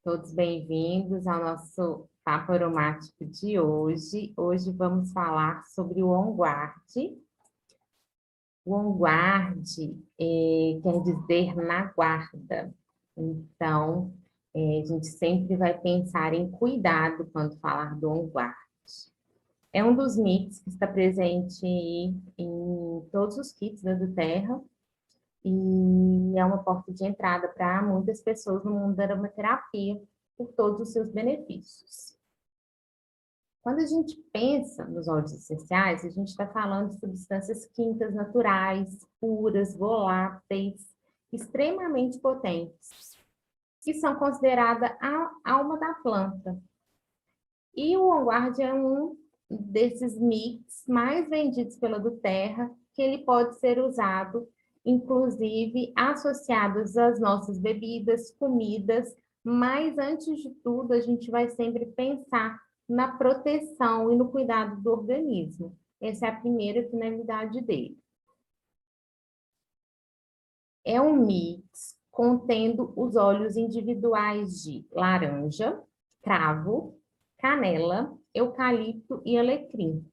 Todos bem-vindos ao nosso papo aromático de hoje. Hoje vamos falar sobre o On-Guard. O On-Guard quer dizer na guarda. Então, a gente sempre vai pensar em cuidado quando falar do On-Guard. É um dos mitos que está presente em todos os kits da Terra e é uma porta de entrada para muitas pessoas no mundo da aromaterapia por todos os seus benefícios. Quando a gente pensa nos óleos essenciais, a gente está falando de substâncias químicas naturais, puras, voláteis, extremamente potentes, que são consideradas a alma da planta. E o On-Guard é um desses mix mais vendidos pela Terra, que ele pode ser usado, inclusive, associados às nossas bebidas, comidas, mas antes de tudo, a gente vai sempre pensar na proteção e no cuidado do organismo. Essa é a primeira finalidade dele. É um mix contendo os óleos individuais de laranja, cravo, canela, eucalipto e alecrim.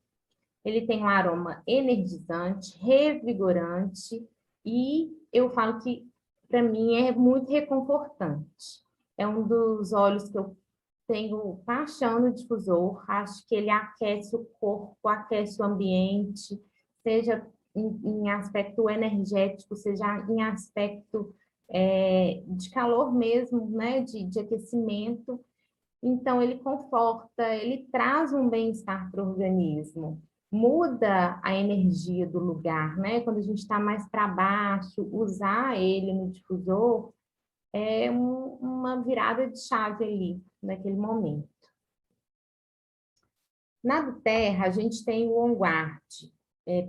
Ele tem um aroma energizante, revigorante e eu falo que, para mim, é muito reconfortante. É um dos óleos que eu tenho paixão no difusor, acho que ele aquece o corpo, aquece o ambiente, seja em aspecto energético, seja em aspecto de calor mesmo, né, de aquecimento. Então, ele conforta, ele traz um bem-estar para o organismo, muda a energia do lugar, né? Quando a gente está mais para baixo, usar ele no difusor é uma virada de chave ali, naquele momento. Na Terra, a gente tem o On-Guard,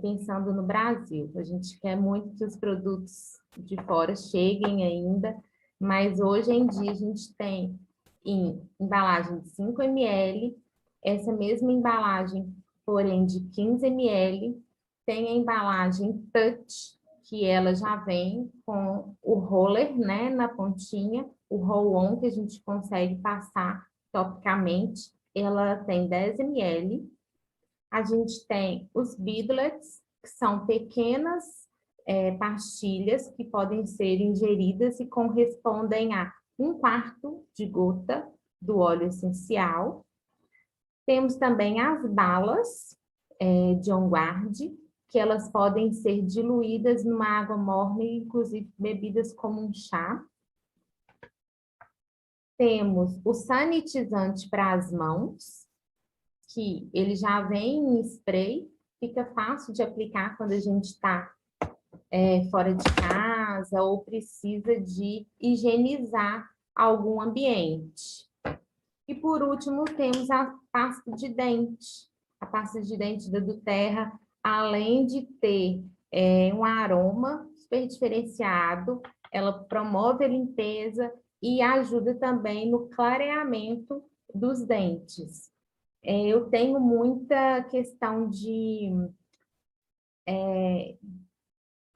pensando no Brasil. A gente quer muito que os produtos de fora cheguem ainda, mas hoje em dia a gente tem em embalagem de 5 ml, essa mesma embalagem, porém de 15 ml, tem a embalagem Touch, que ela já vem com o roller, né, na pontinha, o roll-on que a gente consegue passar topicamente, ela tem 10 ml. A gente tem os beadlets, que são pequenas pastilhas que podem ser ingeridas e correspondem a 1/4 de gota do óleo essencial. Temos também as balas de On-Guard, que elas podem ser diluídas numa água morna e, inclusive, bebidas como um chá. Temos o sanitizante para as mãos, que ele já vem em spray, fica fácil de aplicar quando a gente está fora de casa ou precisa de higienizar algum ambiente. E por último, temos a pasta de dente. A pasta de dente da Terra, além de ter um aroma super diferenciado, ela promove a limpeza e ajuda também no clareamento dos dentes. Eu tenho muita questão de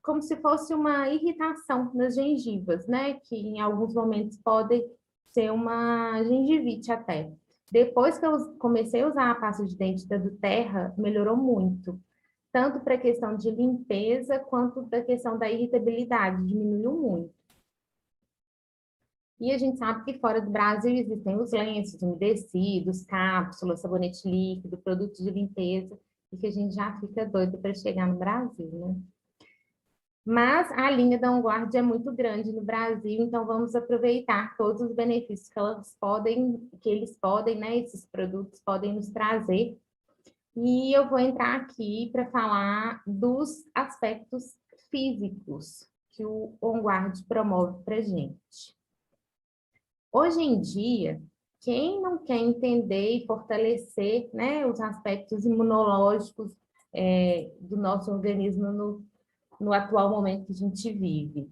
como se fosse uma irritação nas gengivas, né? Que em alguns momentos pode ser uma gengivite até. Depois que eu comecei a usar a pasta de dente da Terra, melhorou muito. Tanto para a questão de limpeza, quanto para a questão da irritabilidade, diminuiu muito. E a gente sabe que fora do Brasil existem os lenços umedecidos, cápsulas, sabonete líquido, produtos de limpeza, e que a gente já fica doido para chegar no Brasil, né? Mas a linha da On-Guard é muito grande no Brasil, então vamos aproveitar todos os benefícios que eles podem, né, esses produtos podem nos trazer. E eu vou entrar aqui para falar dos aspectos físicos que o On-Guard promove para a gente. Hoje em dia, quem não quer entender e fortalecer, né, os aspectos imunológicos do nosso organismo no atual momento que a gente vive?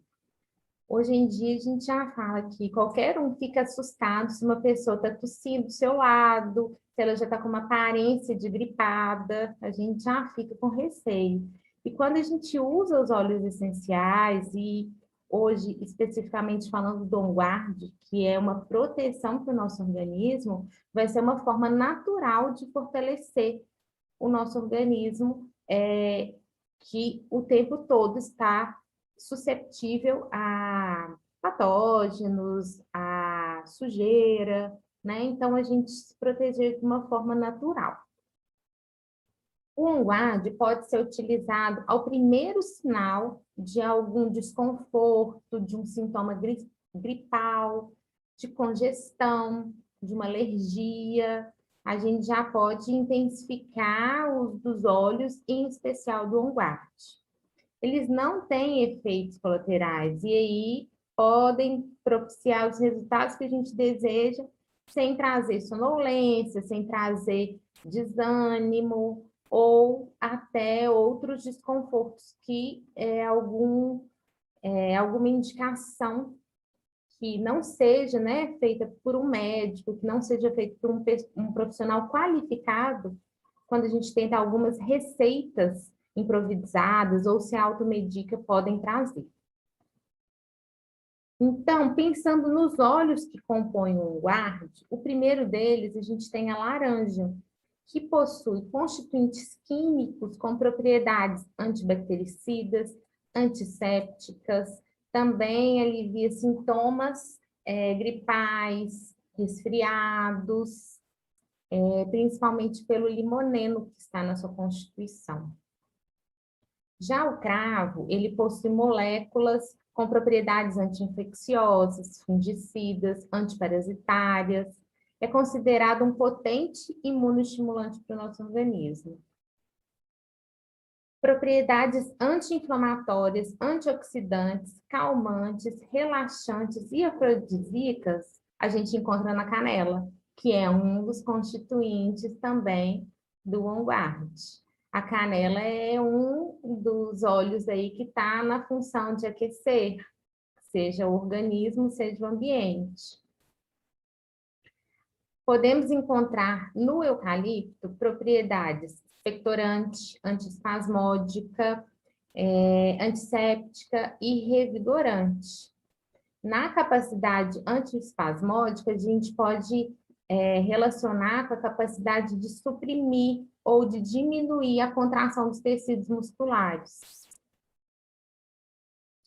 Hoje em dia, a gente já fala que qualquer um fica assustado se uma pessoa está tossindo do seu lado, se ela já está com uma aparência de gripada, a gente já fica com receio. E quando a gente usa os óleos essenciais e hoje, especificamente falando do OnGuard, que é uma proteção para o nosso organismo, vai ser uma forma natural de fortalecer o nosso organismo, que o tempo todo está susceptível a patógenos, a sujeira, né? Então, a gente se proteger de uma forma natural. O OnGuard pode ser utilizado ao primeiro sinal de algum desconforto, de um sintoma gripal, de congestão, de uma alergia. A gente já pode intensificar o uso dos óleos, em especial do OnGuard. Eles não têm efeitos colaterais, e aí podem propiciar os resultados que a gente deseja, sem trazer sonolência, sem trazer desânimo, ou até outros desconfortos que alguma indicação que não seja, né, feita por um médico, que não seja feita por um profissional qualificado, quando a gente tenta algumas receitas improvisadas ou se automedica, podem trazer. Então, pensando nos óleos que compõem o OnGuard, o primeiro deles a gente tem a laranja, que possui constituintes químicos com propriedades antibactericidas, antissépticas, também alivia sintomas gripais, resfriados, principalmente pelo limoneno que está na sua constituição. Já o cravo, ele possui moléculas com propriedades anti-infecciosas, fungicidas, antiparasitárias. É considerado um potente imunoestimulante para o nosso organismo. Propriedades anti-inflamatórias, antioxidantes, calmantes, relaxantes e afrodisíacas a gente encontra na canela, que é um dos constituintes também do OnGuard. A canela é um dos óleos aí que está na função de aquecer, seja o organismo, seja o ambiente. Podemos encontrar no eucalipto propriedades expectorante, antiespasmódica, antisséptica e revigorante. Na capacidade antiespasmódica, a gente pode relacionar com a capacidade de suprimir ou de diminuir a contração dos tecidos musculares.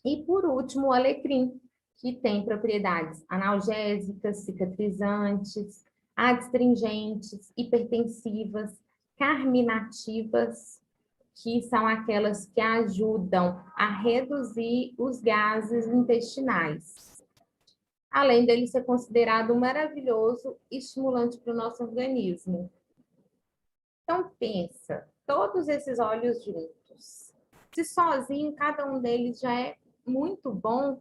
E, por último, o alecrim, que tem propriedades analgésicas, cicatrizantes, adstringentes, hipertensivas, carminativas, que são aquelas que ajudam a reduzir os gases intestinais. Além dele ser considerado um maravilhoso estimulante para o nosso organismo. Então, pensa, todos esses óleos juntos. Se sozinho, cada um deles já é muito bom,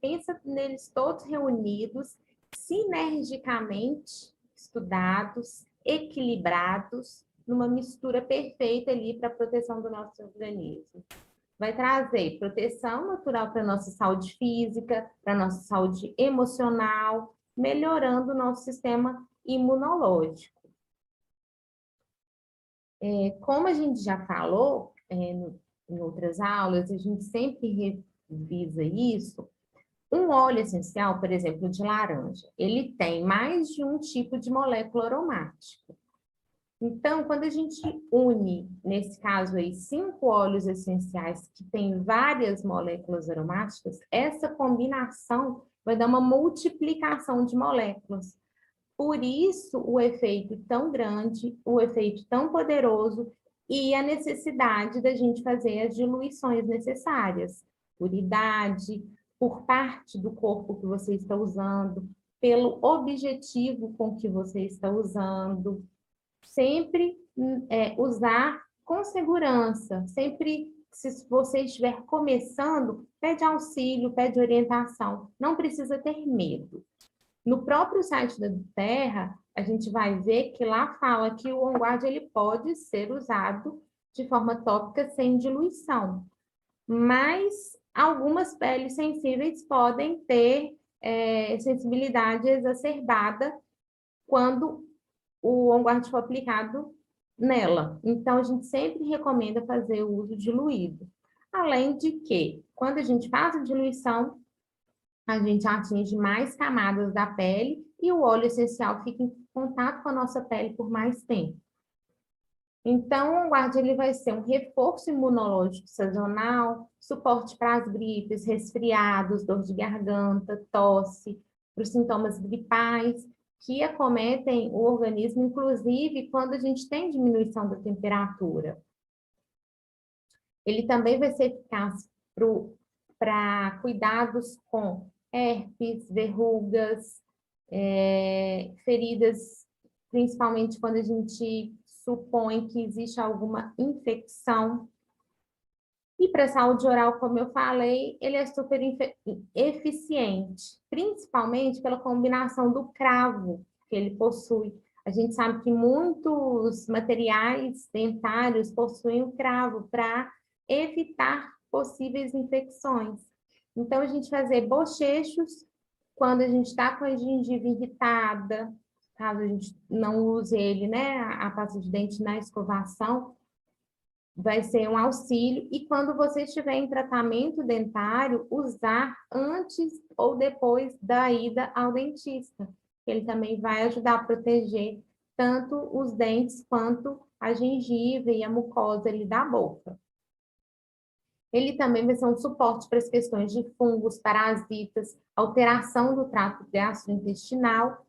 pensa neles todos reunidos, sinergicamente estudados, equilibrados, numa mistura perfeita ali para a proteção do nosso organismo. Vai trazer proteção natural para a nossa saúde física, para a nossa saúde emocional, melhorando o nosso sistema imunológico. Como a gente já falou em outras aulas, a gente sempre revisa isso. Um óleo essencial, por exemplo, de laranja, ele tem mais de um tipo de molécula aromática. Então, quando a gente une, nesse caso aí, 5 óleos essenciais que têm várias moléculas aromáticas, essa combinação vai dar uma multiplicação de moléculas. Por isso, o efeito tão grande, o efeito tão poderoso e a necessidade da gente fazer as diluições necessárias, por idade, por parte do corpo que você está usando, pelo objetivo com que você está usando. Sempre usar com segurança, sempre se você estiver começando, pede auxílio, pede orientação, não precisa ter medo. No próprio site da Terra, a gente vai ver que lá fala que o OnGuard ele pode ser usado de forma tópica sem diluição, mas algumas peles sensíveis podem ter sensibilidade exacerbada quando o OnGuard for aplicado nela. Então, a gente sempre recomenda fazer o uso diluído. Além de que, quando a gente faz a diluição, a gente atinge mais camadas da pele e o óleo essencial fica em contato com a nossa pele por mais tempo. Então, o guarda ele vai ser um reforço imunológico sazonal, suporte para as gripes, resfriados, dor de garganta, tosse, para os sintomas gripais, que acometem o organismo, inclusive quando a gente tem diminuição da temperatura. Ele também vai ser eficaz para cuidados com herpes, verrugas, feridas, principalmente quando a gente supõe que existe alguma infecção. E para a saúde oral, como eu falei, ele é super eficiente, principalmente pela combinação do cravo que ele possui. A gente sabe que muitos materiais dentários possuem o cravo para evitar possíveis infecções. Então, a gente fazer bochechos quando a gente está com a gengiva irritada, caso a gente não use ele, né, a pasta de dente na escovação, vai ser um auxílio. E quando você estiver em tratamento dentário, usar antes ou depois da ida ao dentista. Ele também vai ajudar a proteger tanto os dentes quanto a gengiva e a mucosa ali da boca. Ele também vai ser um suporte para as questões de fungos, parasitas, alteração do trato gastrointestinal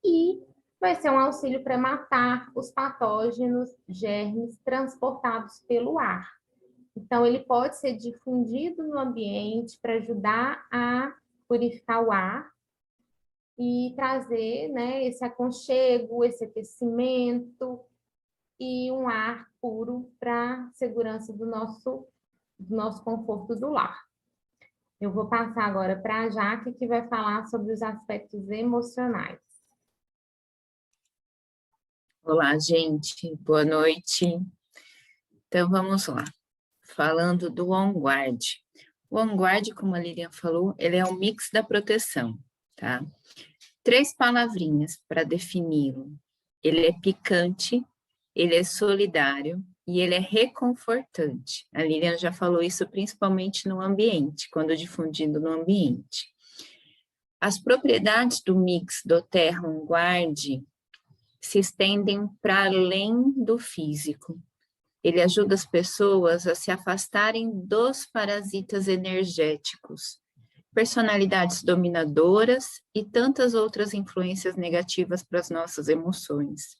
e vai ser um auxílio para matar os patógenos, germes transportados pelo ar. Então, ele pode ser difundido no ambiente para ajudar a purificar o ar e trazer, né, esse aconchego, esse aquecimento e um ar puro para a segurança do nosso conforto do lar. Eu vou passar agora para a Jaque, que vai falar sobre os aspectos emocionais. Olá, gente, boa noite. Então, vamos lá. Falando do OnGuard. O OnGuard, como a Lilian falou, ele é um mix da proteção, tá? 3 palavrinhas para defini-lo. Ele é picante, ele é solidário e ele é reconfortante. A Lilian já falou isso principalmente no ambiente, quando difundindo no ambiente. As propriedades do mix do Terra OnGuard se estendem para além do físico. Ele ajuda as pessoas a se afastarem dos parasitas energéticos, personalidades dominadoras e tantas outras influências negativas para as nossas emoções.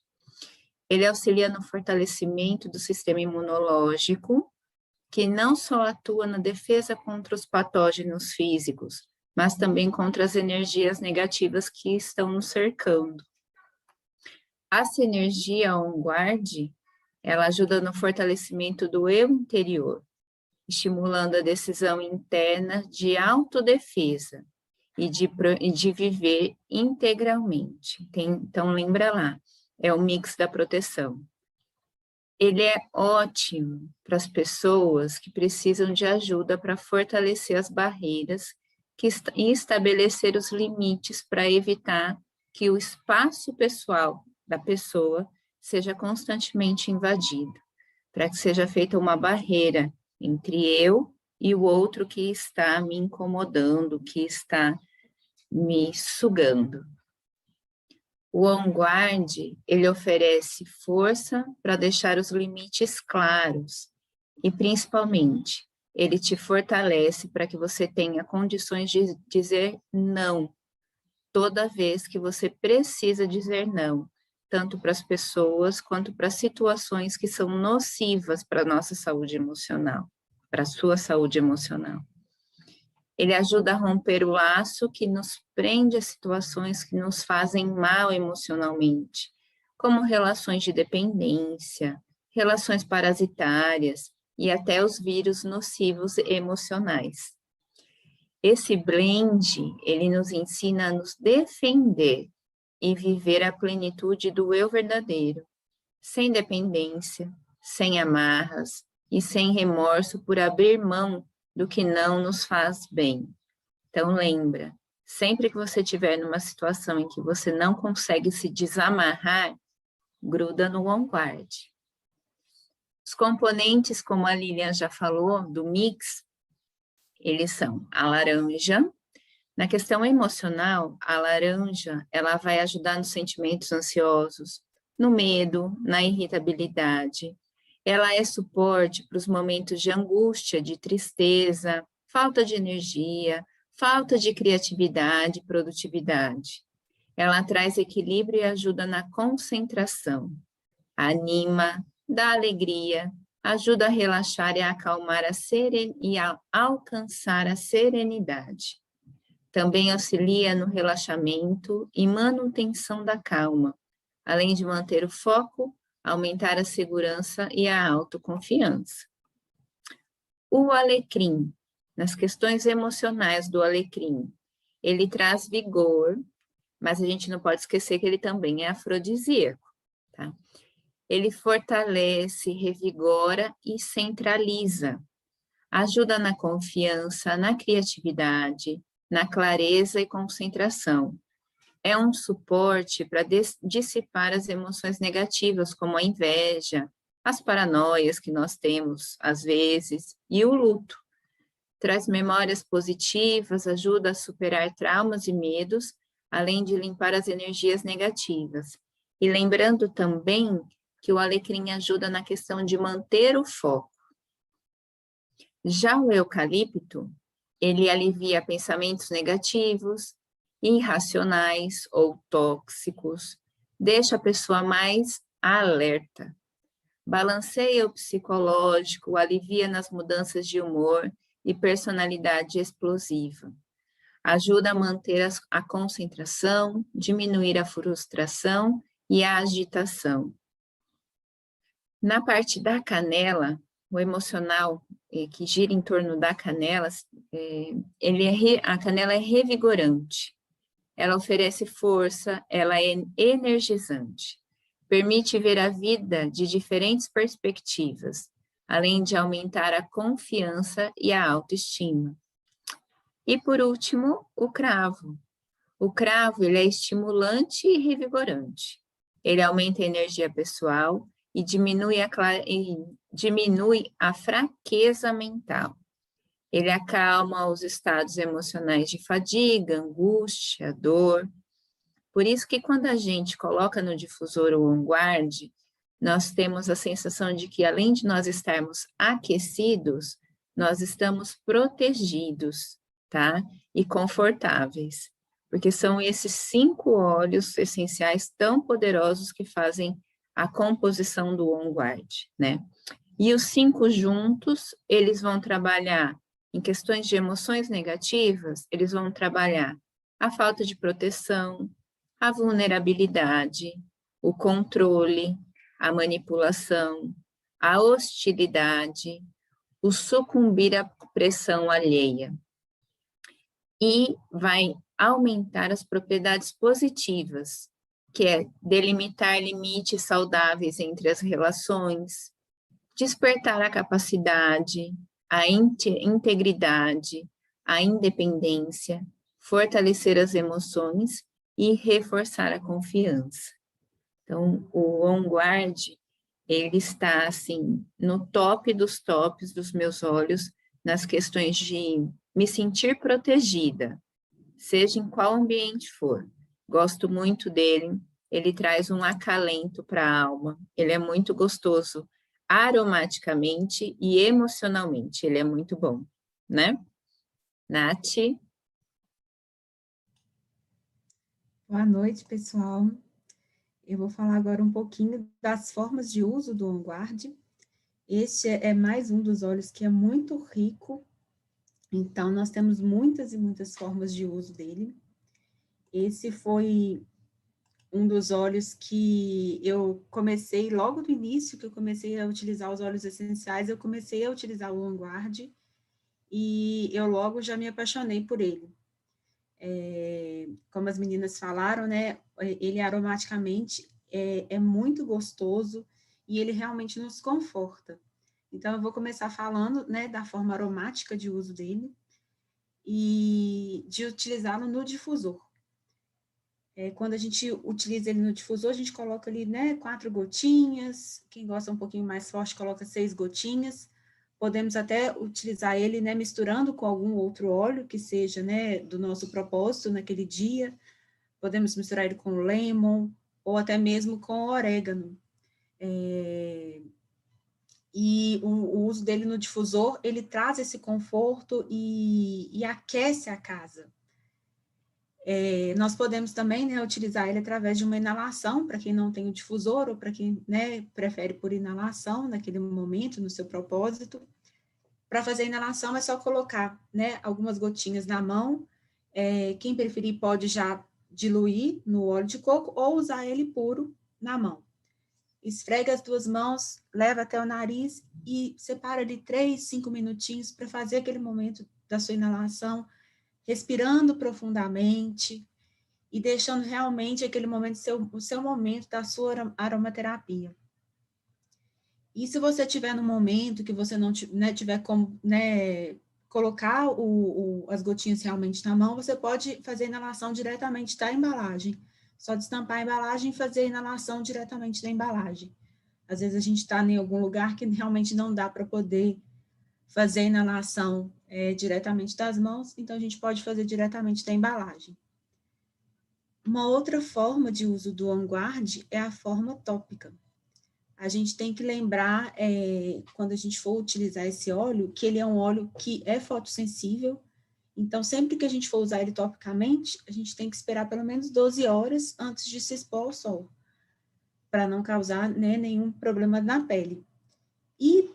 Ele auxilia no fortalecimento do sistema imunológico, que não só atua na defesa contra os patógenos físicos, mas também contra as energias negativas que estão nos cercando. A sinergia OnGuard, ela ajuda no fortalecimento do eu interior, estimulando a decisão interna de autodefesa e de viver integralmente. Então, lembra lá, é o mix da proteção. Ele é ótimo para as pessoas que precisam de ajuda para fortalecer as barreiras e estabelecer os limites para evitar que o espaço pessoal da pessoa seja constantemente invadido, para que seja feita uma barreira entre eu e o outro que está me incomodando, que está me sugando. O OnGuard, ele oferece força para deixar os limites claros e, principalmente, ele te fortalece para que você tenha condições de dizer não toda vez que você precisa dizer não, tanto para as pessoas quanto para situações que são nocivas para a nossa saúde emocional, para a sua saúde emocional. Ele ajuda a romper o laço que nos prende a situações que nos fazem mal emocionalmente, como relações de dependência, relações parasitárias e até os vírus nocivos emocionais. Esse blend, ele nos ensina a nos defender e viver a plenitude do eu verdadeiro, sem dependência, sem amarras e sem remorso por abrir mão do que não nos faz bem. Então, lembra, sempre que você estiver numa situação em que você não consegue se desamarrar, gruda no OnGuard. Os componentes, como a Lilian já falou, do mix, eles são a laranja. Na questão emocional, a laranja, ela vai ajudar nos sentimentos ansiosos, no medo, na irritabilidade. Ela é suporte para os momentos de angústia, de tristeza, falta de energia, falta de criatividade e produtividade. Ela traz equilíbrio e ajuda na concentração. Anima, dá alegria, ajuda a relaxar e a acalmar e a alcançar a serenidade. Também auxilia no relaxamento e manutenção da calma, além de manter o foco, aumentar a segurança e a autoconfiança. O alecrim, nas questões emocionais do alecrim, ele traz vigor, mas a gente não pode esquecer que ele também é afrodisíaco, tá? Ele fortalece, revigora e centraliza. Ajuda na confiança, na criatividade, na clareza e concentração. É um suporte para dissipar as emoções negativas, como a inveja, as paranoias que nós temos às vezes, e o luto. Traz memórias positivas, ajuda a superar traumas e medos, além de limpar as energias negativas. E lembrando também que o alecrim ajuda na questão de manter o foco. Já o eucalipto, ele alivia pensamentos negativos, irracionais ou tóxicos, deixa a pessoa mais alerta, balanceia o psicológico, alivia nas mudanças de humor e personalidade explosiva, ajuda a manter a concentração, diminuir a frustração e a agitação. Na parte da canela, o emocional que gira em torno da canela, a canela é revigorante, ela oferece força, ela é energizante, permite ver a vida de diferentes perspectivas, além de aumentar a confiança e a autoestima. E por último, o cravo. O cravo, ele é estimulante e revigorante. Ele aumenta a energia pessoal e diminui a fraqueza mental. Ele acalma os estados emocionais de fadiga, angústia, dor. Por isso que quando a gente coloca no difusor o On Guard, nós temos a sensação de que além de nós estarmos aquecidos, nós estamos protegidos, tá? E confortáveis. Porque são esses 5 óleos essenciais tão poderosos que fazem a composição do On Guard, né? E os 5 juntos, eles vão trabalhar em questões de emoções negativas, eles vão trabalhar a falta de proteção, a vulnerabilidade, o controle, a manipulação, a hostilidade, o sucumbir à pressão alheia. E vai aumentar as propriedades positivas, que é delimitar limites saudáveis entre as relações, despertar a capacidade, a integridade, a independência, fortalecer as emoções e reforçar a confiança. Então, o On Guard, ele está, assim, no top dos tops dos meus olhos, nas questões de me sentir protegida, seja em qual ambiente for. Gosto muito dele, ele traz um acalento para a alma, ele é muito gostoso aromaticamente e emocionalmente, ele é muito bom, né? Nath? Boa noite, pessoal. Eu vou falar agora um pouquinho das formas de uso do On Guard. Este é mais um dos óleos que é muito rico, então nós temos muitas e muitas formas de uso dele. Esse foi um dos óleos que eu comecei, logo no início que eu comecei a utilizar os óleos essenciais, eu comecei a utilizar o On Guard e eu logo já me apaixonei por ele. Como as meninas falaram, né, ele aromaticamente é muito gostoso e ele realmente nos conforta. Então, eu vou começar falando, né, da forma aromática de uso dele e de utilizá-lo no difusor. Quando a gente utiliza ele no difusor, a gente coloca ali, né, 4 gotinhas, quem gosta um pouquinho mais forte coloca 6 gotinhas. Podemos até utilizar ele, né, misturando com algum outro óleo que seja, né, do nosso propósito naquele dia. Podemos misturar ele com lemon ou até mesmo com orégano. E o uso dele no difusor, ele traz esse conforto e aquece a casa. Nós podemos também, né, utilizar ele através de uma inalação, para quem não tem o difusor, ou para quem, né, prefere por inalação, naquele momento, no seu propósito. Para fazer a inalação, é só colocar, né, algumas gotinhas na mão. Quem preferir pode já diluir no óleo de coco, ou usar ele puro na mão. Esfrega as 2 mãos, leva até o nariz e separa ali 3, 5 minutinhos para fazer aquele momento da sua inalação, respirando profundamente e deixando realmente aquele momento, o seu momento da sua aromaterapia. E se você tiver no momento que você não, né, tiver como, né, colocar as gotinhas realmente na mão, você pode fazer a inalação diretamente da embalagem. Só destampar a embalagem e fazer a inalação diretamente da embalagem. Às vezes a gente está em algum lugar que realmente não dá para poder fazer a inalação diretamente das mãos, então a gente pode fazer diretamente da embalagem. Uma outra forma de uso do On Guard é a forma tópica. A gente tem que lembrar, quando a gente for utilizar esse óleo, que ele é um óleo que é fotossensível, então sempre que a gente for usar ele topicamente, a gente tem que esperar pelo menos 12 horas antes de se expor ao sol, para não causar, né, nenhum problema na pele. E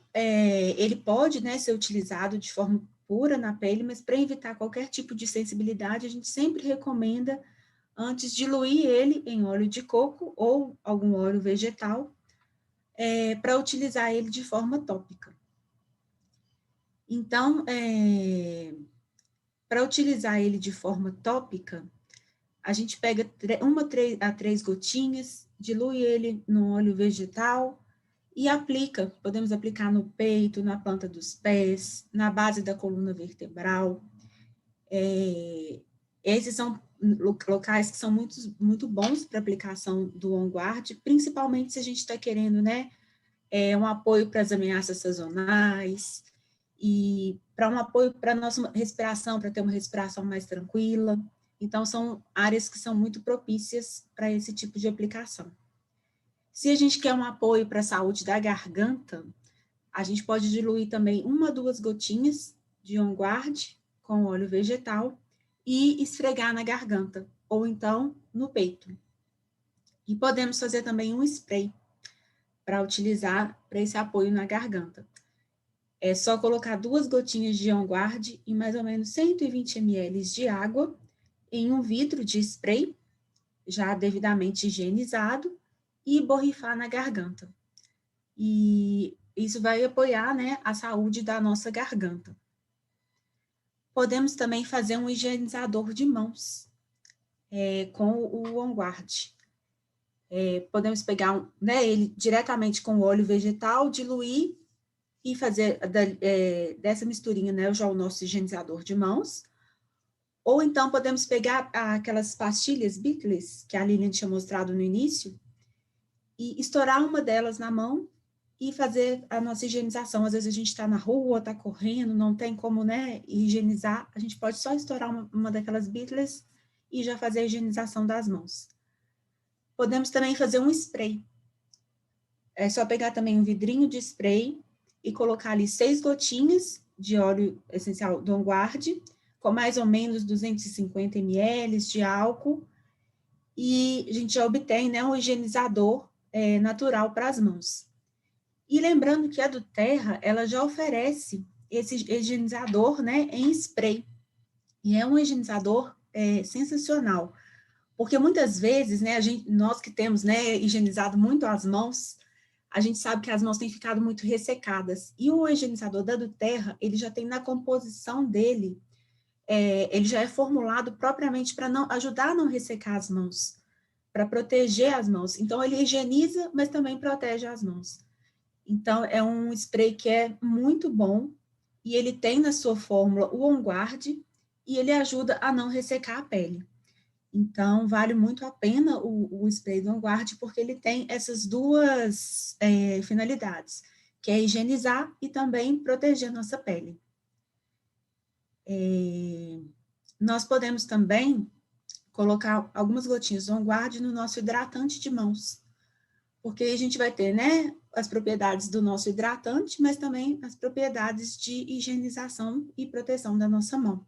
ele pode, né, ser utilizado de forma pura na pele, mas para evitar qualquer tipo de sensibilidade, a gente sempre recomenda, antes, diluir ele em óleo de coco ou algum óleo vegetal, para utilizar ele de forma tópica. Então, para utilizar ele de forma tópica, a gente pega 1 a 3 gotinhas, dilui ele no óleo vegetal e aplica. Podemos aplicar no peito, na planta dos pés, na base da coluna vertebral. Esses são locais que são muito bons para aplicação do On Guard, principalmente se a gente está querendo, né, um apoio para as ameaças sazonais e para um apoio para a nossa respiração, para ter uma respiração mais tranquila. Então, são áreas que são muito propícias para esse tipo de aplicação. Se a gente quer um apoio para a saúde da garganta, a gente pode diluir também 1 a 2 gotinhas de On Guard com óleo vegetal e esfregar na garganta, ou então no peito. E podemos fazer também um spray para utilizar para esse apoio na garganta. É só colocar 2 gotinhas de On Guard em mais ou menos 120 ml de água em um vidro de spray, já devidamente higienizado, e borrifar na garganta. E isso vai apoiar, né, a saúde da nossa garganta. Podemos também fazer um higienizador de mãos com o On Guard. Podemos pegar né, ele diretamente com o óleo vegetal, diluir e fazer dessa misturinha, né, já o nosso higienizador de mãos. Ou então podemos pegar aquelas pastilhas Beetles, que a Lilian tinha mostrado no início, e estourar uma delas na mão e fazer a nossa higienização. Às vezes a gente está na rua, está correndo, não tem como, né, higienizar, a gente pode só estourar uma daquelas Beetles e já fazer a higienização das mãos. Podemos também fazer um spray. É só pegar também um vidrinho de spray e colocar ali 6 gotinhas de óleo essencial do On Guard, com mais ou menos 250 ml de álcool, e a gente já obtém, né, um higienizador natural para as mãos. E lembrando que a do Terra, ela já oferece esse higienizador, né, em spray, e é um higienizador sensacional, porque muitas vezes, né, nós que temos, né, higienizado muito as mãos, a gente sabe que as mãos têm ficado muito ressecadas, e o higienizador da do Terra, ele já tem na composição dele, ele já é formulado propriamente para ajudar a não ressecar as mãos, para proteger as mãos. Então, ele higieniza, mas também protege as mãos. Então, é um spray que é muito bom, e ele tem na sua fórmula o On Guard, e ele ajuda a não ressecar a pele. Então, vale muito a pena o spray do On Guard, porque ele tem essas duas finalidades, que é higienizar e também proteger a nossa pele. Nós podemos também colocar algumas gotinhas do On Guard no nosso hidratante de mãos, porque aí a gente vai ter, né, as propriedades do nosso hidratante, mas também as propriedades de higienização e proteção da nossa mão.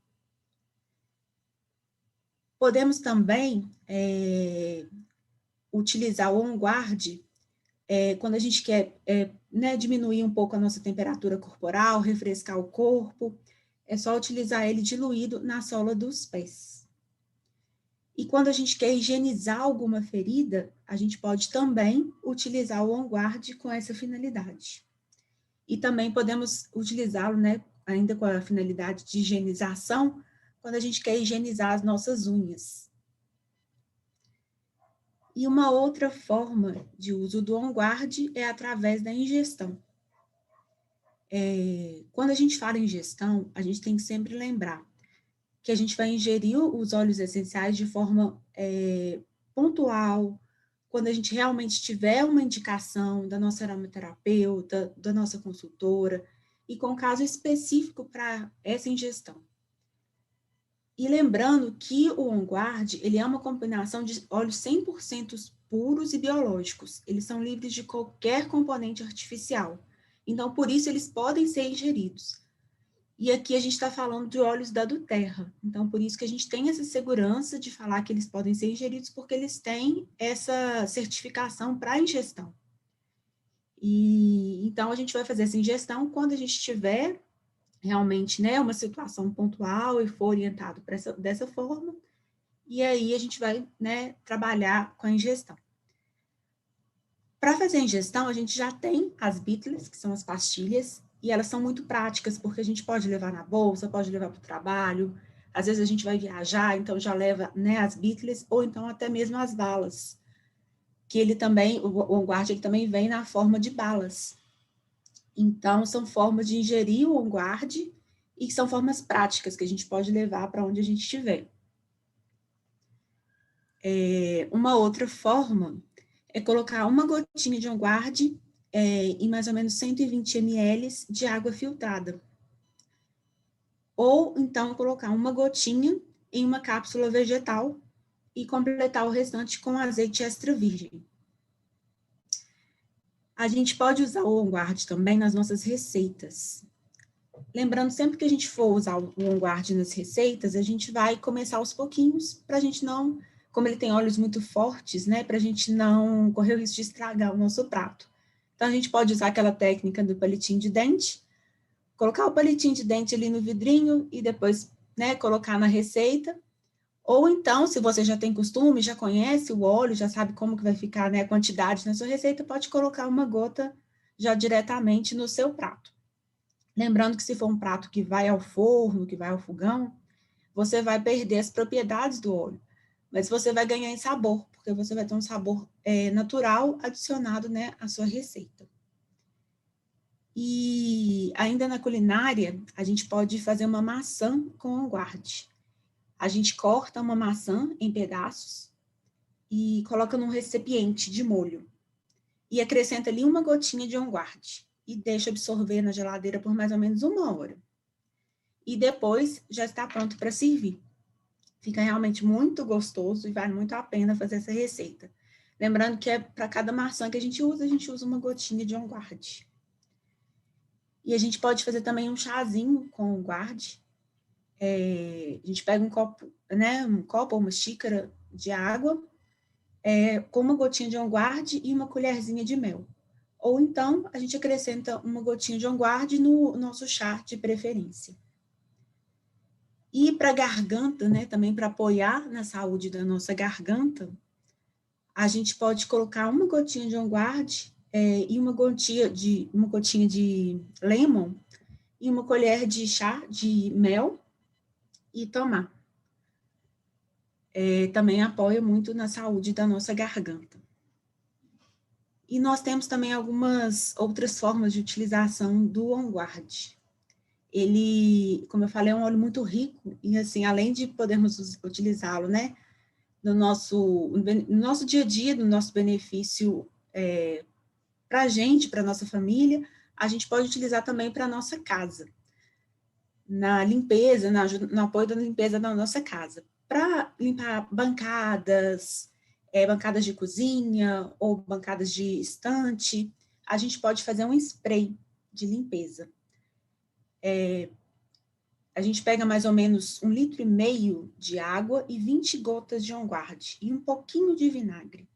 Podemos também utilizar o On Guard quando a gente quer né, diminuir um pouco a nossa temperatura corporal, refrescar o corpo, é só utilizar ele diluído na sola dos pés. E quando a gente quer higienizar alguma ferida, a gente pode também utilizar o On Guard com essa finalidade. E também podemos utilizá-lo, né, ainda com a finalidade de higienização, quando a gente quer higienizar as nossas unhas. E uma outra forma de uso do On Guard é através da ingestão. Quando a gente fala em ingestão, a gente tem que sempre lembrar que a gente vai ingerir os óleos essenciais de forma pontual, quando a gente realmente tiver uma indicação da nossa aromaterapeuta, da nossa consultora, e com caso específico para essa ingestão. E lembrando que o On Guard, ele é uma combinação de óleos 100% puros e biológicos. Eles são livres de qualquer componente artificial. Então, por isso, eles podem ser ingeridos. E aqui a gente está falando de óleos da doTERRA. Então, por isso que a gente tem essa segurança de falar que eles podem ser ingeridos, porque eles têm essa certificação para ingestão. E então, a gente vai fazer essa ingestão quando a gente tiver realmente, né, uma situação pontual e for orientado dessa forma, e aí a gente vai, né, trabalhar com a ingestão. Para fazer a ingestão, a gente já tem as Beetles, que são as pastilhas, e elas são muito práticas, porque a gente pode levar na bolsa, pode levar para o trabalho, às vezes a gente vai viajar, então já leva, né, as Beetles, ou então até mesmo as balas, que ele também, o On Guard, ele também vem na forma de balas. Então, são formas de ingerir o On Guard, e que são formas práticas que a gente pode levar para onde a gente estiver. Uma outra forma é colocar uma gotinha de On Guard em mais ou menos 120 ml de água filtrada. Ou, então, colocar uma gotinha em uma cápsula vegetal e completar o restante com azeite extra virgem. A gente pode usar o On Guard também nas nossas receitas. Lembrando, sempre que a gente for usar o On Guard nas receitas, a gente vai começar aos pouquinhos, para a gente não, como ele tem óleos muito fortes, né, para a gente não correr o risco de estragar o nosso prato. Então, a gente pode usar aquela técnica do palitinho de dente, colocar o palitinho de dente ali no vidrinho e depois, né, colocar na receita. Ou então, se você já tem costume, já conhece o óleo, já sabe como que vai ficar, né, a quantidade na sua receita, pode colocar uma gota já diretamente no seu prato. Lembrando que se for um prato que vai ao forno, que vai ao fogão, você vai perder as propriedades do óleo, mas você vai ganhar em sabor, porque você vai ter um sabor natural adicionado, né, à sua receita. E ainda na culinária, a gente pode fazer uma maçã com On Guard. A gente corta uma maçã em pedaços e coloca num recipiente de molho e acrescenta ali uma gotinha de On Guard e deixa absorver na geladeira por mais ou menos 1 hora. E depois já está pronto para servir. Fica realmente muito gostoso e vale muito a pena fazer essa receita. Lembrando que para cada maçã que a gente usa uma gotinha de On Guard. E a gente pode fazer também um chazinho com On Guard. A gente pega um copo, né, um copo ou uma xícara de água, com uma gotinha de On Guard e uma colherzinha de mel. Ou então, a gente acrescenta uma gotinha de On Guard no nosso chá de preferência. E para a garganta, né, também para apoiar na saúde da nossa garganta, a gente pode colocar uma gotinha de On Guard e uma gotinha de lemon e uma colher de chá de mel e tomar. Também apoia muito na saúde da nossa garganta. E nós temos também algumas outras formas de utilização do On Guard. Ele, como eu falei, é um óleo muito rico, e assim, além de podermos utilizá-lo, né, no nosso dia a dia, no nosso benefício para a gente, para a nossa família, a gente pode utilizar também para a nossa casa, na limpeza, no apoio da limpeza da nossa casa. Para limpar bancadas, bancadas de cozinha ou bancadas de estante, a gente pode fazer um spray de limpeza. A gente pega mais ou menos 1,5 litro de água e 20 gotas de On Guard e um pouquinho de vinagre.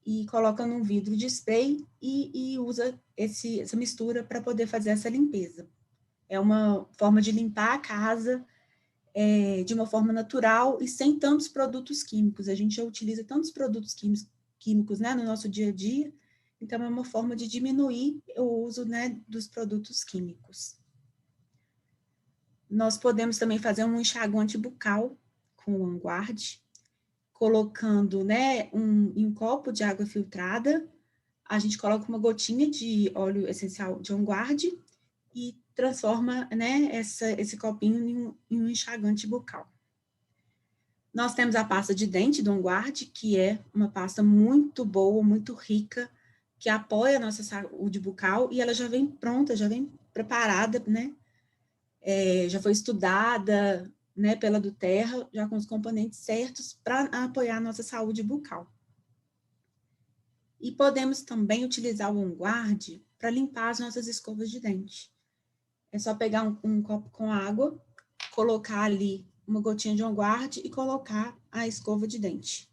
E coloca num vidro de spray e usa essa mistura para poder fazer essa limpeza. É uma forma de limpar a casa de uma forma natural e sem tantos produtos químicos. A gente já utiliza tantos produtos químicos, né, no nosso dia a dia, então é uma forma de diminuir o uso, né, dos produtos químicos. Nós podemos também fazer um enxaguante bucal com o On Guard, colocando, né, em um copo de água filtrada, a gente coloca uma gotinha de óleo essencial de On Guard e transforma, né, esse copinho em um enxaguante bucal. Nós temos a pasta de dente do On Guard, que é uma pasta muito boa, muito rica, que apoia a nossa saúde bucal, e ela já vem pronta, já vem preparada, né, já foi estudada, né, pela Duterra, já com os componentes certos para apoiar a nossa saúde bucal. E podemos também utilizar o On Guard para limpar as nossas escovas de dente. É só pegar um copo com água, colocar ali uma gotinha de On Guard e colocar a escova de dente.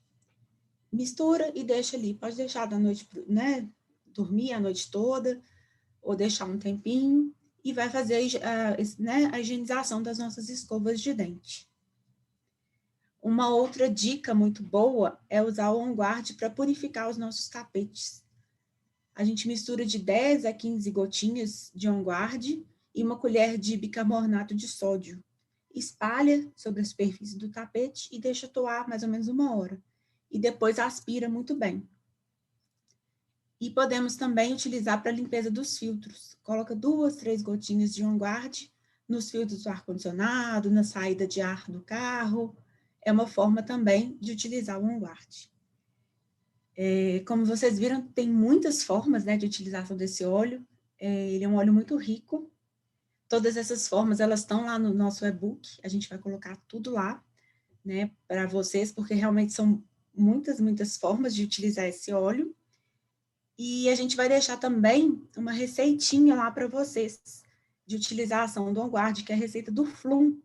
Mistura e deixa ali. Pode deixar da noite, né, dormir a noite toda, ou deixar um tempinho, e vai fazer a higienização das nossas escovas de dente. Uma outra dica muito boa é usar o On Guard para purificar os nossos tapetes. A gente mistura de 10 a 15 gotinhas de On Guard e uma colher de bicarbonato de sódio. Espalha sobre a superfície do tapete e deixa toar mais ou menos 1 hora. E depois aspira muito bem. E podemos também utilizar para a limpeza dos filtros. Coloca 2, 3 gotinhas de On Guard nos filtros do ar-condicionado, na saída de ar do carro. É uma forma também de utilizar o On Guard. Como vocês viram, tem muitas formas, né, de utilização desse óleo. Ele é um óleo muito rico. Todas essas formas, elas estão lá no nosso e-book. A gente vai colocar tudo lá, né, para vocês, porque realmente são muitas formas de utilizar esse óleo. E a gente vai deixar também uma receitinha lá para vocês de utilização do On Guard, que é a receita do Flum.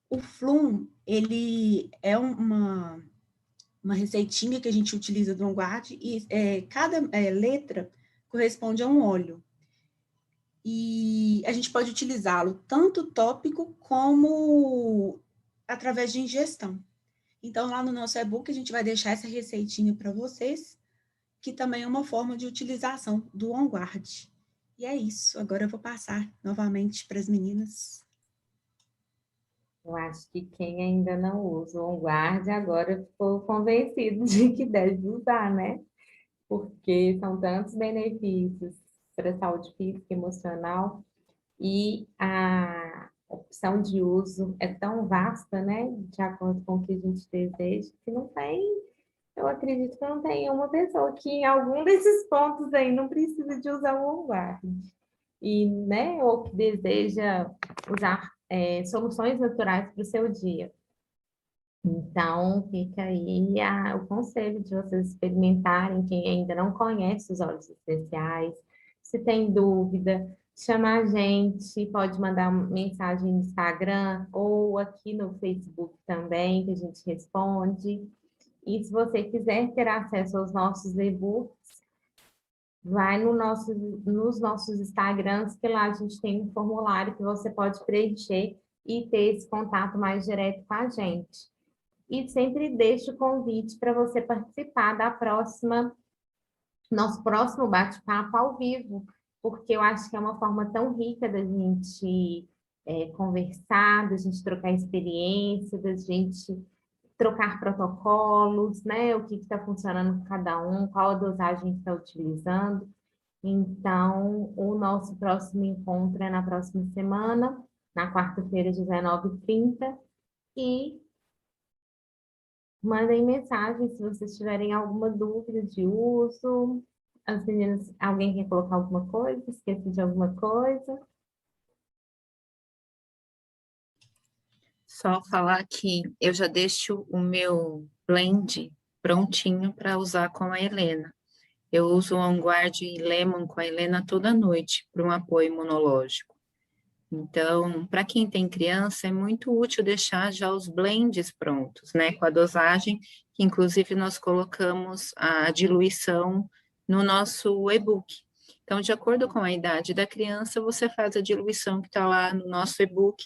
O Flum, ele é uma receitinha que a gente utiliza do On Guard e cada letra corresponde a um óleo. E a gente pode utilizá-lo tanto tópico como através de ingestão. Então, lá no nosso e-book, a gente vai deixar essa receitinha para vocês, que também é uma forma de utilização do On Guard. E é isso. Agora eu vou passar novamente para as meninas. Eu acho que quem ainda não usa o On Guard agora ficou convencido de que deve usar, né? Porque são tantos benefícios para a saúde física e emocional e a opção de uso é tão vasta, né? De acordo com o que a gente deseja, que não tem, eu acredito que não tem uma pessoa que em algum desses pontos aí não precisa de usar o On Guard. E, né, ou que deseja usar soluções naturais para o seu dia. Então, fica aí o conselho de vocês experimentarem, quem ainda não conhece os óleos essenciais. Se tem dúvida, chama a gente, pode mandar uma mensagem no Instagram ou aqui no Facebook também, que a gente responde. E se você quiser ter acesso aos nossos e-books, vai nos nossos Instagrams, que lá a gente tem um formulário que você pode preencher e ter esse contato mais direto com a gente. E sempre deixo o convite para você participar nosso próximo bate-papo ao vivo, porque eu acho que é uma forma tão rica da gente conversar, da gente trocar experiência, da gente trocar protocolos, né? O que está funcionando com cada um, qual a dosagem que está utilizando. Então, o nosso próximo encontro é na próxima semana, na quarta-feira, às 19h30, e Mandem mensagem se vocês tiverem alguma dúvida de uso. As meninas, alguém quer colocar alguma coisa? Esqueci de alguma coisa? Só falar que eu já deixo o meu blend prontinho para usar com a Helena. Eu uso o On Guard e Lemon com a Helena toda noite para um apoio imunológico. Então, para quem tem criança, é muito útil deixar já os blends prontos, né? Com a dosagem, que inclusive nós colocamos a diluição no nosso e-book. Então, de acordo com a idade da criança, você faz a diluição que está lá no nosso e-book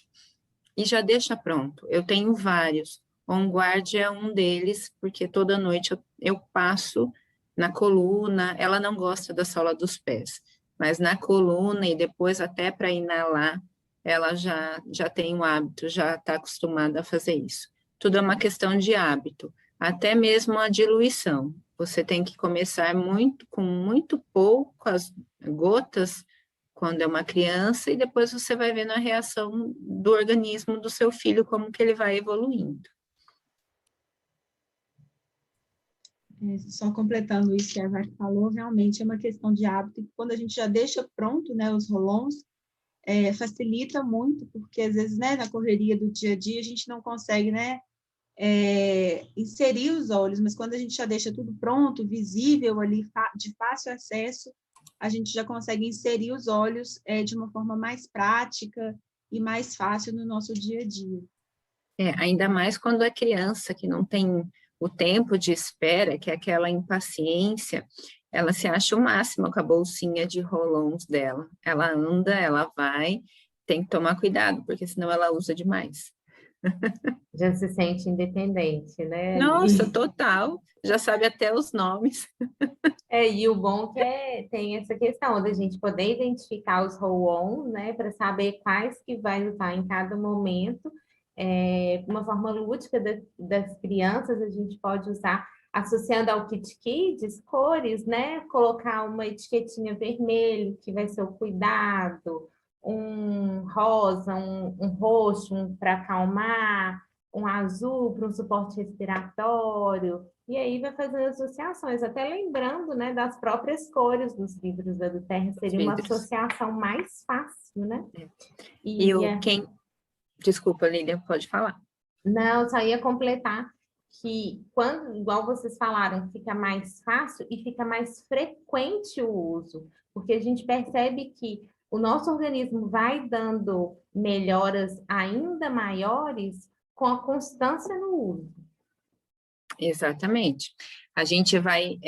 e já deixa pronto. Eu tenho vários. On Guard é um deles, porque toda noite eu passo na coluna, ela não gosta da sola dos pés, mas na coluna e depois até para inalar, ela já tem o hábito, já está acostumada a fazer isso. Tudo é uma questão de hábito, até mesmo a diluição. Você tem que começar com muito poucas gotas quando é uma criança e depois você vai vendo a reação do organismo do seu filho, como que ele vai evoluindo. Só completando isso que a Vati falou, realmente é uma questão de hábito, e quando a gente já deixa pronto, né, os rolons, facilita muito, porque às vezes, né, na correria do dia a dia, a gente não consegue, né, inserir os olhos, mas quando a gente já deixa tudo pronto, visível ali, de fácil acesso, a gente já consegue inserir os olhos de uma forma mais prática e mais fácil no nosso dia a dia. Ainda mais quando é criança, que não tem o tempo de espera, que é aquela impaciência, ela se acha o máximo com a bolsinha de rolons dela. Ela anda, ela vai, tem que tomar cuidado, porque senão ela usa demais. Já se sente independente, né? Nossa, total, já sabe até os nomes. E o bom tem essa questão da gente poder identificar os roll-ons, né, para saber quais que vai usar em cada momento. Uma forma lúdica das crianças, a gente pode usar associando ao Kit Kids cores, né? Colocar uma etiquetinha vermelha, que vai ser o cuidado, um rosa, um roxo, para acalmar, um azul para um suporte respiratório, e aí vai fazendo associações, até lembrando, né, das próprias cores dos vidros da Terra, seria uma associação mais fácil, né? Desculpa, Lília, pode falar. Não, só ia completar que quando, igual vocês falaram, fica mais fácil e fica mais frequente o uso, porque a gente percebe que o nosso organismo vai dando melhoras ainda maiores com a constância no uso. Exatamente. A gente vai,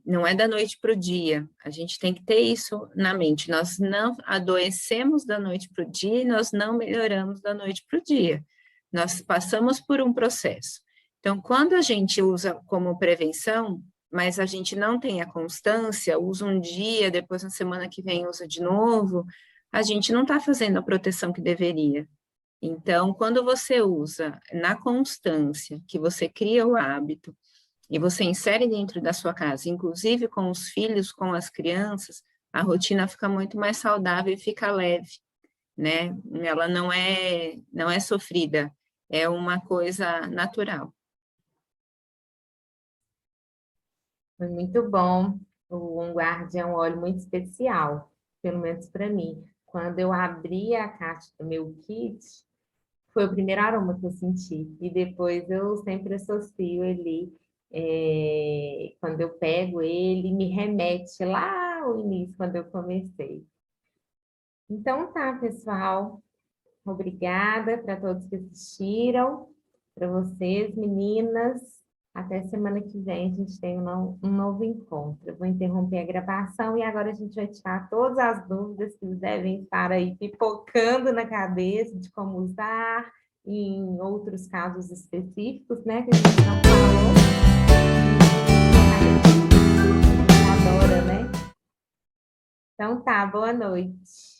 não é da noite para o dia, a gente tem que ter isso na mente. Nós não adoecemos da noite para o dia e nós não melhoramos da noite para o dia. Nós passamos por um processo. Então, quando a gente usa como prevenção, mas a gente não tem a constância, usa um dia, depois na semana que vem usa de novo, a gente não está fazendo a proteção que deveria. Então, quando você usa na constância, que você cria o hábito, e você insere dentro da sua casa, inclusive com os filhos, com as crianças, a rotina fica muito mais saudável e fica leve, né? Ela não é sofrida, é uma coisa natural. Foi muito bom. O On Guard é um óleo muito especial, pelo menos para mim. Quando eu abri a caixa do meu kit, foi o primeiro aroma que eu senti. E depois eu sempre associo ele, quando eu pego ele, me remete lá ao início, quando eu comecei. Então tá, pessoal. Obrigada para todos que assistiram. Para vocês, meninas. Até semana que vem a gente tem um novo encontro. Eu vou interromper a gravação e agora a gente vai tirar todas as dúvidas que devem estar aí pipocando na cabeça de como usar, em outros casos específicos, né, que a gente não falou. Adora, né? Então tá, boa noite.